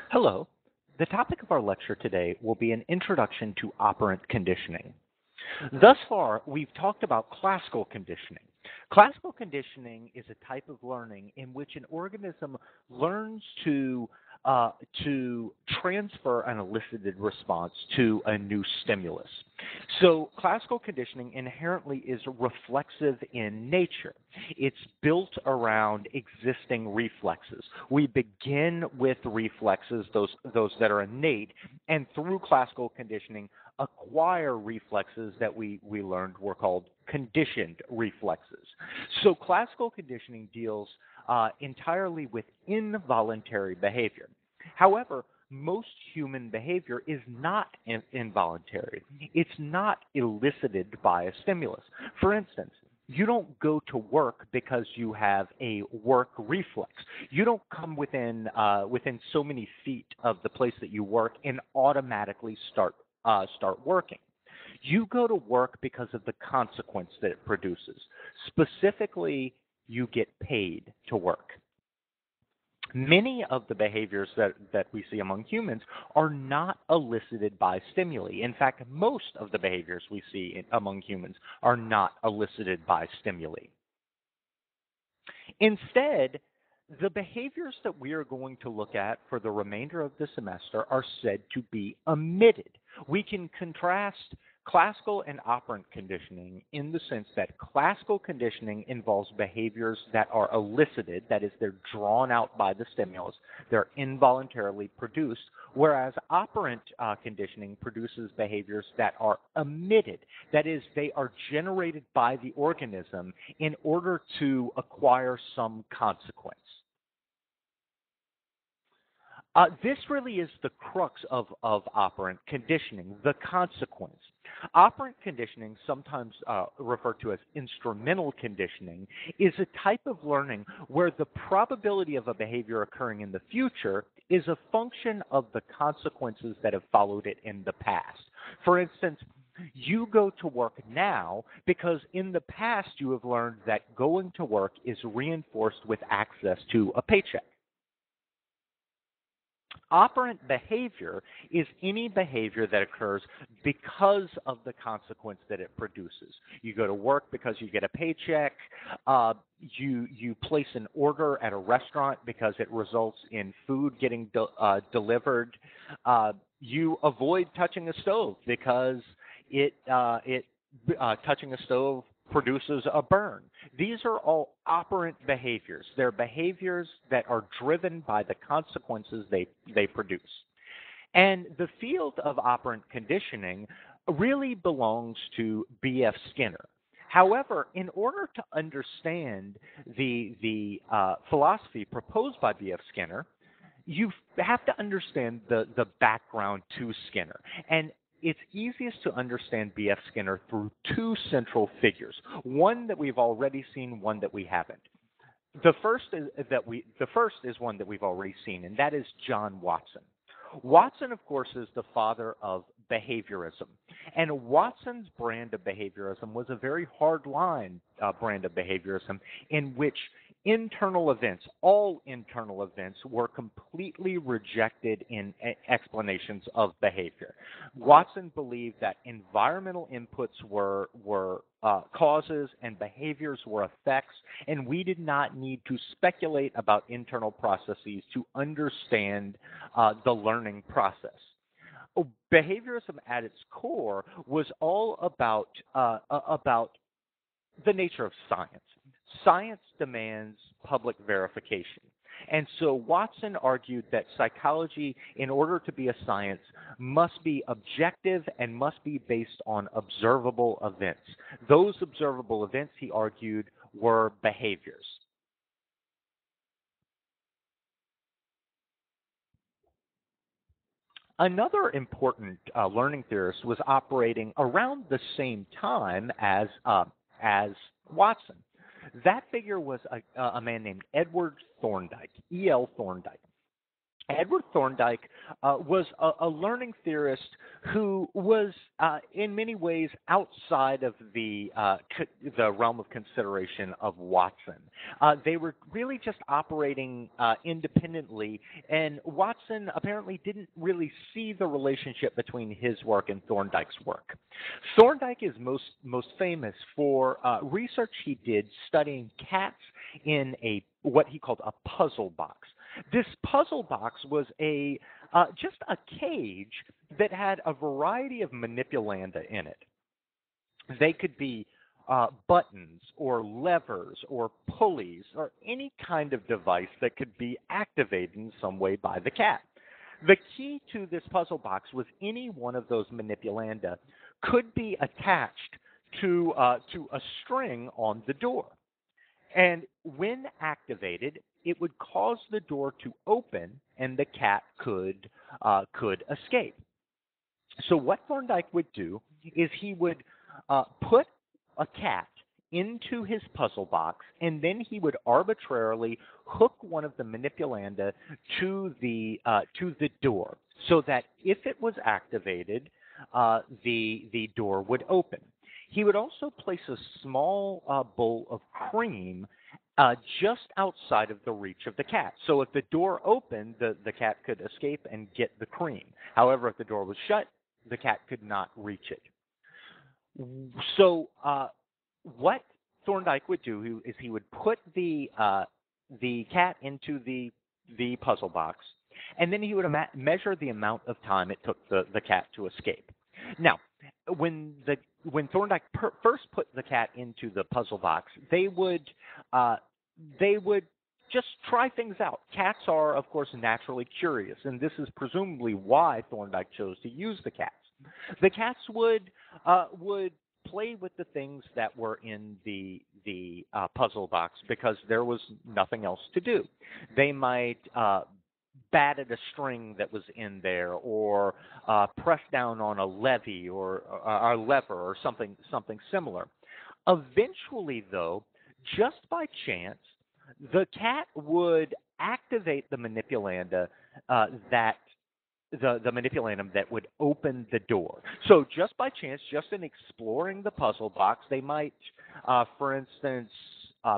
Hello. The topic of our lecture today will be an introduction to operant conditioning. Thus far, we've talked about classical conditioning. Classical conditioning is a type of learning in which an organism learns uh, to transfer an elicited response to a new stimulus. So, classical conditioning inherently is reflexive in nature. It's built around existing reflexes. We begin with reflexes, those that are innate, and through classical conditioning, acquire reflexes that we learned were called conditioned reflexes. So classical conditioning deals entirely with involuntary behavior. However, most human behavior is not involuntary. It's not elicited by a stimulus. For instance, you don't go to work because you have a work reflex. You don't come within so many feet of the place that you work and automatically start working. You go to work because of the consequence that it produces. Specifically, you get paid to work. Many of the behaviors that we see among humans are not elicited by stimuli. In fact, most of the behaviors we see among humans are not elicited by stimuli. Instead, the behaviors that we are going to look at for the remainder of the semester are said to be emitted. We can contrast classical and operant conditioning in the sense that classical conditioning involves behaviors that are elicited, that is, they're drawn out by the stimulus, they're involuntarily produced, whereas operant conditioning produces behaviors that are emitted, that is, they are generated by the organism in order to acquire some consequence. This really is the crux of operant conditioning, the consequence. Operant conditioning, sometimes referred to as instrumental conditioning, is a type of learning where the probability of a behavior occurring in the future is a function of the consequences that have followed it in the past. For instance, you go to work now because in the past you have learned that going to work is reinforced with access to a paycheck. Operant behavior is any behavior that occurs because of the consequence that it produces. You go to work because you get a paycheck. You place an order at a restaurant because it results in food getting delivered. You avoid touching a stove because it touching a stove produces a burn. These are all operant behaviors. They're behaviors that are driven by the consequences they produce. And the field of operant conditioning really belongs to B.F. Skinner. However, in order to understand the philosophy proposed by B.F. Skinner, you have to understand the background to Skinner. And it's easiest to understand B.F. Skinner through two central figures, one that we've already seen, one that we haven't. The first is one that we've already seen, and that is John Watson. Watson, of course, is the father of behaviorism. And Watson's brand of behaviorism was a very hard-line brand of behaviorism in which internal events, all internal events, were completely rejected in explanations of behavior. Watson believed that environmental inputs were causes and behaviors were effects, and we did not need to speculate about internal processes to understand the learning process. Behaviorism at its core was all about the nature of science. Science demands public verification. And so Watson argued that psychology, in order to be a science, must be objective and must be based on observable events. Those observable events, he argued, were behaviors. Another important learning theorist was operating around the same time as Watson. That figure was a man named Edward Thorndike, E.L. Thorndike. Edward Thorndike was a learning theorist who was, in many ways, outside of the realm of consideration of Watson. They were really just operating independently, and Watson apparently didn't really see the relationship between his work and Thorndike's work. Thorndike is most famous for research he did studying cats in a what he called a puzzle box. This puzzle box was a just a cage that had a variety of manipulanda in it. They could be buttons or levers or pulleys or any kind of device that could be activated in some way by the cat. The key to this puzzle box was any one of those manipulanda could be attached to a string on the door. And when activated, it would cause the door to open, and the cat could escape. So what Thorndike would do is he would put a cat into his puzzle box, and then he would arbitrarily hook one of the manipulanda to the door, so that if it was activated, the door would open. He would also place a small bowl of cream just outside of the reach of the cat. So if the door opened, the cat could escape and get the cream. However, if the door was shut, the cat could not reach it. So what Thorndike would do is he would put the cat into the puzzle box, and then he would measure the amount of time it took the cat to escape. Now, when Thorndike first put the cat into the puzzle box, they would just try things out. Cats are, of course, naturally curious, and this is presumably why Thorndike chose to use the cats. The cats would play with the things that were in the puzzle box because there was nothing else to do. They might bat at a string that was in there, or press down on a levy or a lever or something similar. Eventually, though, just by chance, the cat would activate the manipulanda that the manipulandum that would open the door. So just by chance, just in exploring the puzzle box, they might, for instance,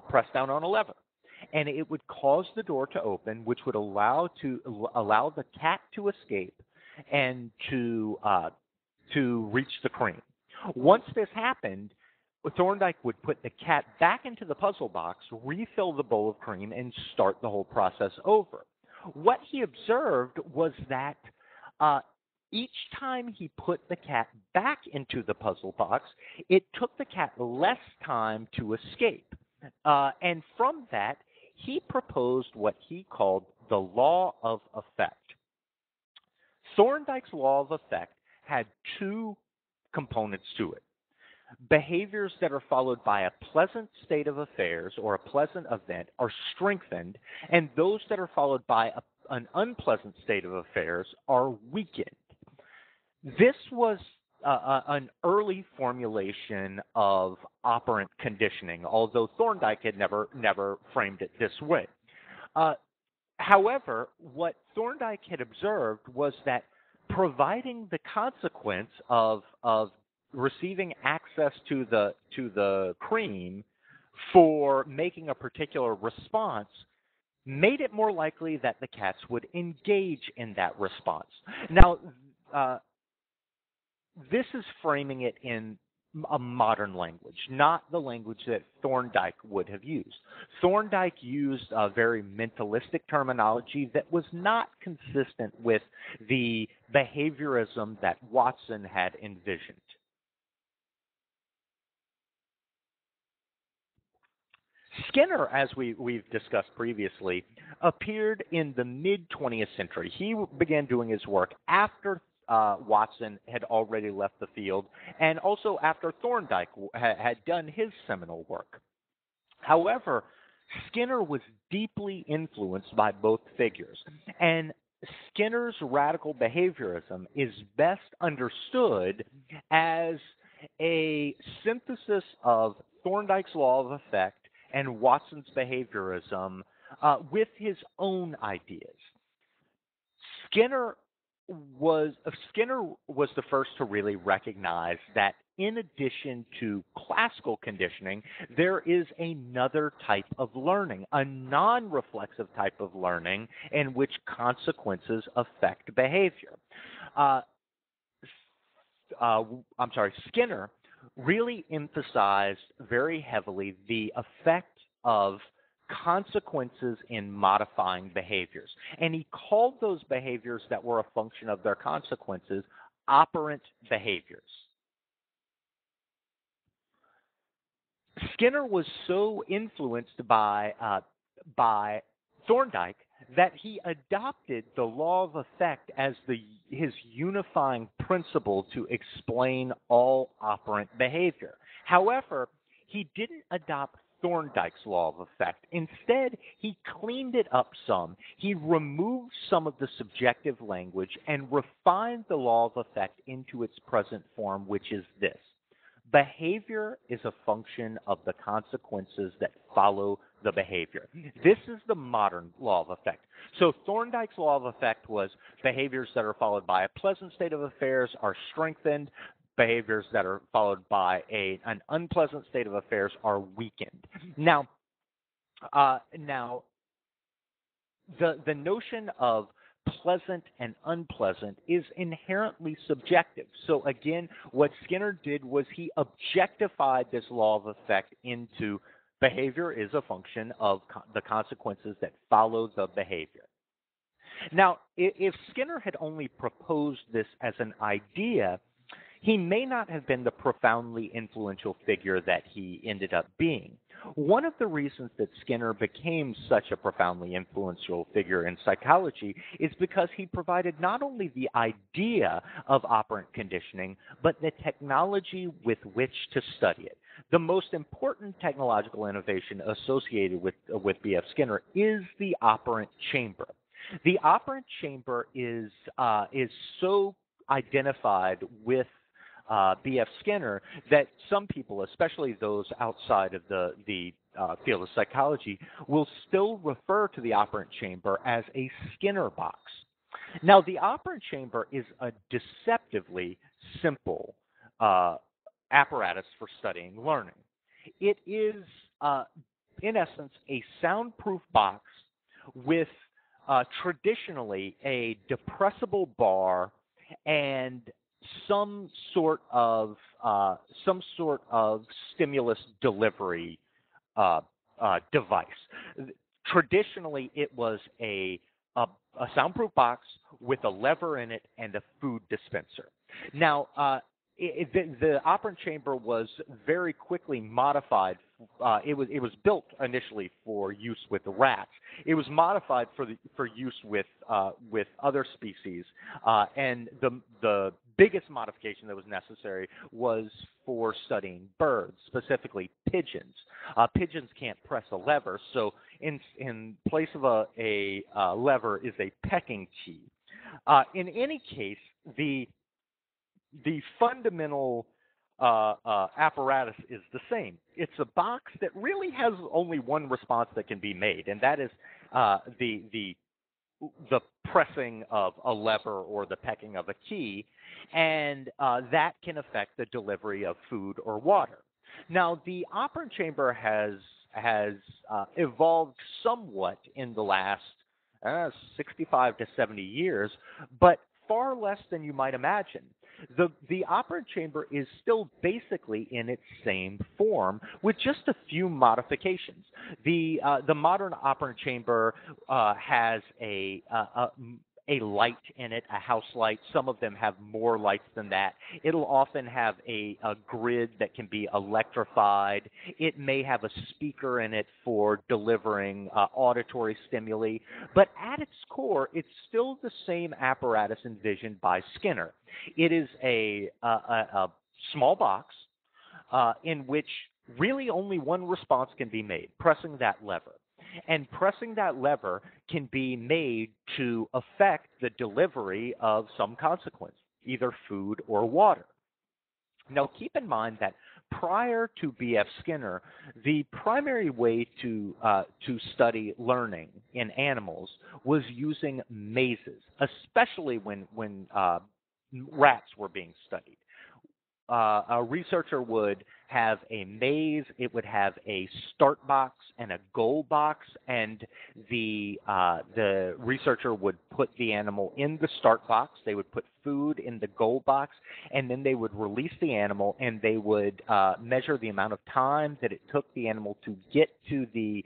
press down on a lever, and it would cause the door to open, which would allow the cat to escape and to reach the cream. Once this happened, Thorndike would put the cat back into the puzzle box, refill the bowl of cream, and start the whole process over. What he observed was that each time he put the cat back into the puzzle box, it took the cat less time to escape. And from that, he proposed what he called the law of effect. Thorndike's law of effect had two components to it. Behaviors that are followed by a pleasant state of affairs or a pleasant event are strengthened, and those that are followed by an unpleasant state of affairs are weakened. This was an early formulation of operant conditioning, although Thorndike had never framed it this way. However, what Thorndike had observed was that providing the consequence of receiving access to the cream for making a particular response made it more likely that the cats would engage in that response. Now, this is framing it in a modern language, not the language that Thorndike would have used. Thorndike used a very mentalistic terminology that was not consistent with the behaviorism that Watson had envisioned. Skinner, as we've discussed previously, appeared in the mid 20th century. He began doing his work after Watson had already left the field, and also after Thorndike had done his seminal work. However, Skinner was deeply influenced by both figures, and Skinner's radical behaviorism is best understood as a synthesis of Thorndike's law of effect and Watson's behaviorism with his own ideas. Skinner Skinner was the first to really recognize that in addition to classical conditioning, there is another type of learning, a non-reflexive type of learning in which consequences affect behavior. Uh, Skinner really emphasized very heavily the effect of consequences in modifying behaviors. And he called those behaviors that were a function of their consequences operant behaviors. Skinner was so influenced by Thorndike that he adopted the law of effect as his unifying principle to explain all operant behavior. However, he didn't adopt Thorndike's law of effect. Instead, he cleaned it up some. He removed some of the subjective language and refined the law of effect into its present form, which is this: behavior is a function of the consequences that follow the behavior. This is the modern law of effect. So Thorndike's law of effect was behaviors that are followed by a pleasant state of affairs are strengthened. Behaviors that are followed by an unpleasant state of affairs are weakened. Now, the notion of pleasant and unpleasant is inherently subjective. So again, what Skinner did was he objectified this law of effect into behavior is a function of the consequences that follow the behavior. Now, if Skinner had only proposed this as an idea, he may not have been the profoundly influential figure that he ended up being. One of the reasons that Skinner became such a profoundly influential figure in psychology is because he provided not only the idea of operant conditioning, but the technology with which to study it. The most important technological innovation associated with B.F. Skinner is the operant chamber. The operant chamber is so identified with B.F. Skinner that some people, especially those outside of the field of psychology, will still refer to the operant chamber as a Skinner box. Now, the operant chamber is a deceptively simple apparatus for studying learning. It is, in essence, a soundproof box with traditionally a depressible bar and some sort of stimulus delivery device. Traditionally, it was a soundproof box with a lever in it and a food dispenser. Now, the operant chamber was very quickly modified. It was built initially for use with rats. It was modified for use with other species, and the biggest modification that was necessary was for studying birds, specifically pigeons. Pigeons can't press a lever, so in place of a lever is a pecking key. In any case, the fundamental apparatus is the same. It's a box that really has only one response that can be made, and that is the pressing of a lever or the pecking of a key, and that can affect the delivery of food or water. Now, the operant chamber has evolved somewhat in the last 65 to 70 years, but far less than you might imagine. The operant chamber is still basically in its same form with just a few modifications. The modern operant chamber has a light in it, a house light. Some of them have more lights than that. It'll often have a grid that can be electrified. It may have a speaker in it for delivering auditory stimuli. But at its core, it's still the same apparatus envisioned by Skinner. It is a small box in which really only one response can be made, pressing that lever. And pressing that lever can be made to affect the delivery of some consequence, either food or water. Now, keep in mind that prior to B.F. Skinner, the primary way to study learning in animals was using mazes, especially when rats were being studied. A researcher would have a maze. It would have a start box and a goal box, and the researcher would put the animal in the start box. They would put food in the goal box, and then they would release the animal, and they would measure the amount of time that it took the animal to get to the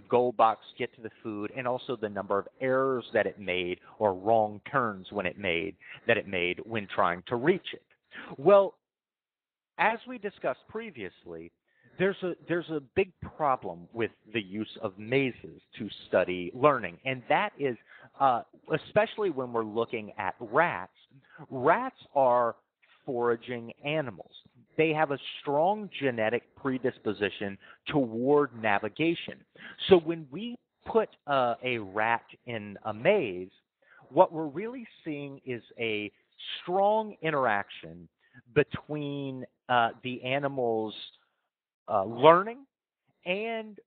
goal box, get to the food, and also the number of errors that it made or wrong turns when it made when trying to reach it. Well, as we discussed previously, there's a big problem with the use of mazes to study learning, and that is especially when we're looking at rats. Rats are foraging animals. They have a strong genetic predisposition toward navigation. So when we put a rat in a maze, what we're really seeing is a strong interaction between the animal's learning and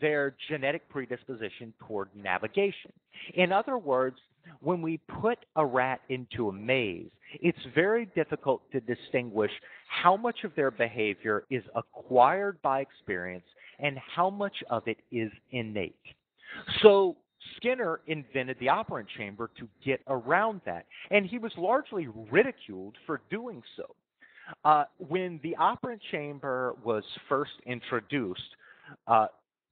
their genetic predisposition toward navigation. In other words, when we put a rat into a maze, it's very difficult to distinguish how much of their behavior is acquired by experience and how much of it is innate. So Skinner invented the operant chamber to get around that, and he was largely ridiculed for doing so. When the operant chamber was first introduced,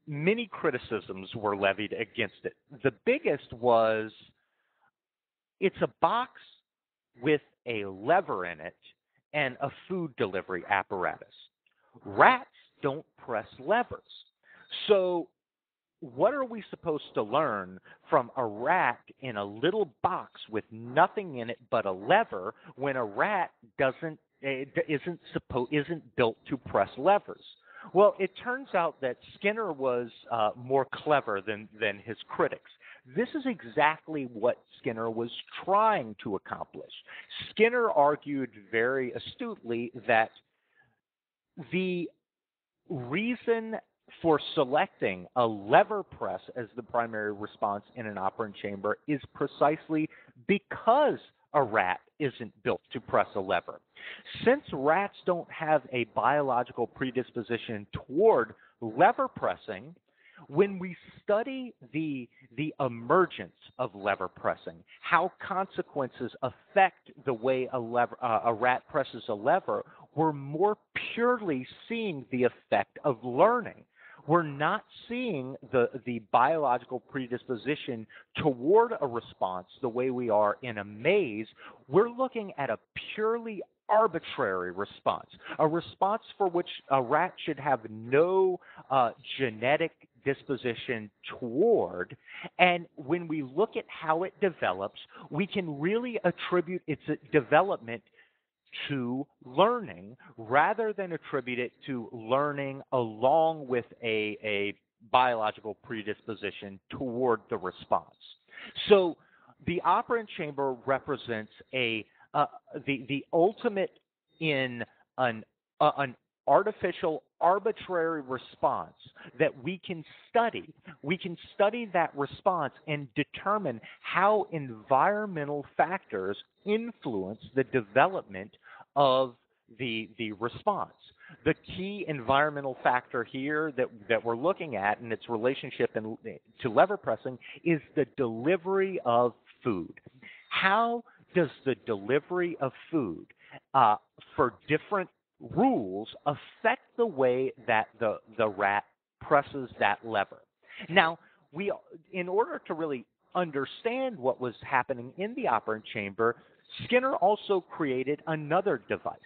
many criticisms were levied against it. The biggest was it's a box with a lever in it and a food delivery apparatus. Rats don't press levers. So what are we supposed to learn from a rat in a little box with nothing in it but a lever when a rat isn't built to press levers? Well, it turns out that Skinner was more clever than his critics. This is exactly what Skinner was trying to accomplish. Skinner argued very astutely that the reason for selecting a lever press as the primary response in an operant chamber is precisely because a rat isn't built to press a lever. Since rats don't have a biological predisposition toward lever pressing, when we study the emergence of lever pressing, how consequences affect the way a rat presses a lever, we're more purely seeing the effect of learning. We're not seeing the biological predisposition toward a response the way we are in a maze. We're looking at a purely arbitrary response, a response for which a rat should have no genetic disposition toward. And when we look at how it develops, we can really attribute its development to learning rather than attribute it to learning along with a biological predisposition toward the response. So the operant chamber represents the ultimate in an artificial, arbitrary response that we can study. We can study that response and determine how environmental factors influence the development of the response. The key environmental factor here that we're looking at and its relationship to lever pressing is the delivery of food. How does the delivery of food for different rules affect the way that the rat presses that lever? Now, in order to really understand what was happening in the operant chamber, Skinner also created another device,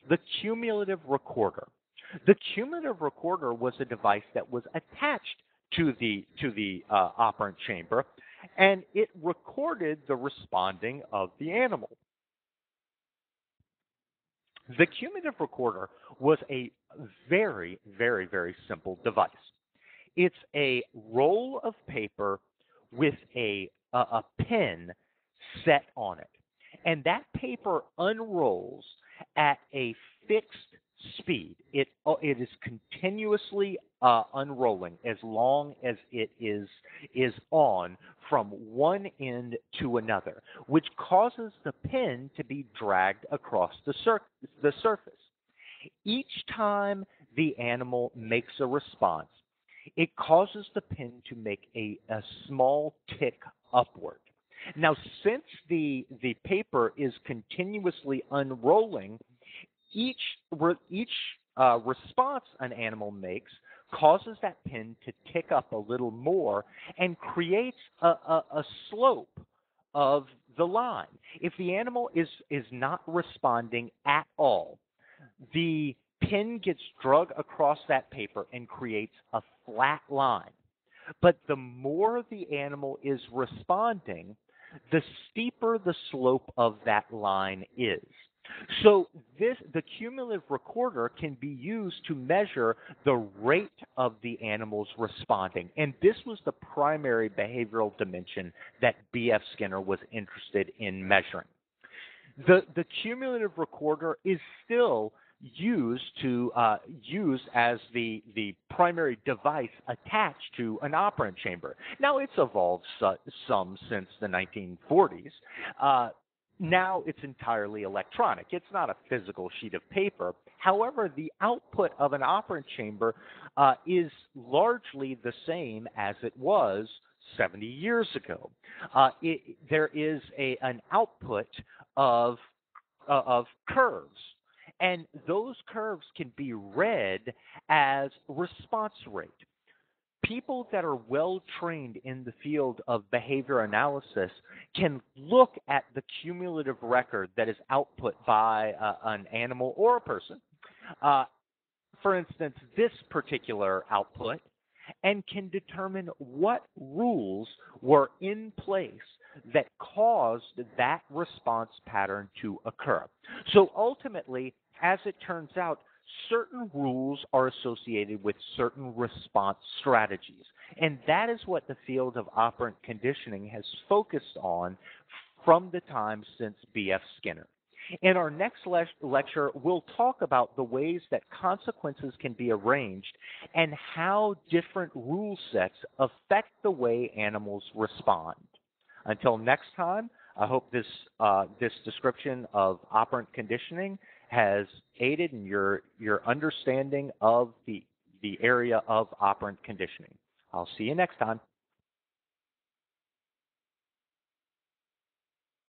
the cumulative recorder. The cumulative recorder was a device that was attached to the operant chamber, and it recorded the responding of the animal. The cumulative recorder was a very, very, very simple device. It's a roll of paper with a pen set on it. And that paper unrolls at a fixed speed. It is continuously unrolling as long as it is on from one end to another, which causes the pin to be dragged across the surface. Each time the animal makes a response, it causes the pin to make a small tick upward. Now, since the paper is continuously unrolling, each response an animal makes causes that pin to tick up a little more and creates a slope of the line. If the animal is not responding at all, the pin gets drug across that paper and creates a flat line. But the more the animal is responding, the steeper the slope of that line is. So the cumulative recorder can be used to measure the rate of the animals responding. And this was the primary behavioral dimension that B.F. Skinner was interested in measuring. The cumulative recorder is still used as the primary device attached to an operant chamber. Now it's evolved some since the 1940s. Now it's entirely electronic. It's not a physical sheet of paper. However, the output of an operant chamber is largely the same as it was 70 years ago. There is an output of curves, and those curves can be read as response rate. People that are well trained in the field of behavior analysis can look at the cumulative record that is output by an animal or a person. For instance, this particular output, and can determine what rules were in place that caused that response pattern to occur. So ultimately, as it turns out, certain rules are associated with certain response strategies. And that is what the field of operant conditioning has focused on from the time since B.F. Skinner. In our next lecture, we'll talk about the ways that consequences can be arranged and how different rule sets affect the way animals respond. Until next time, I hope this description of operant conditioning has aided in your understanding of the area of operant conditioning. I'll see you next time.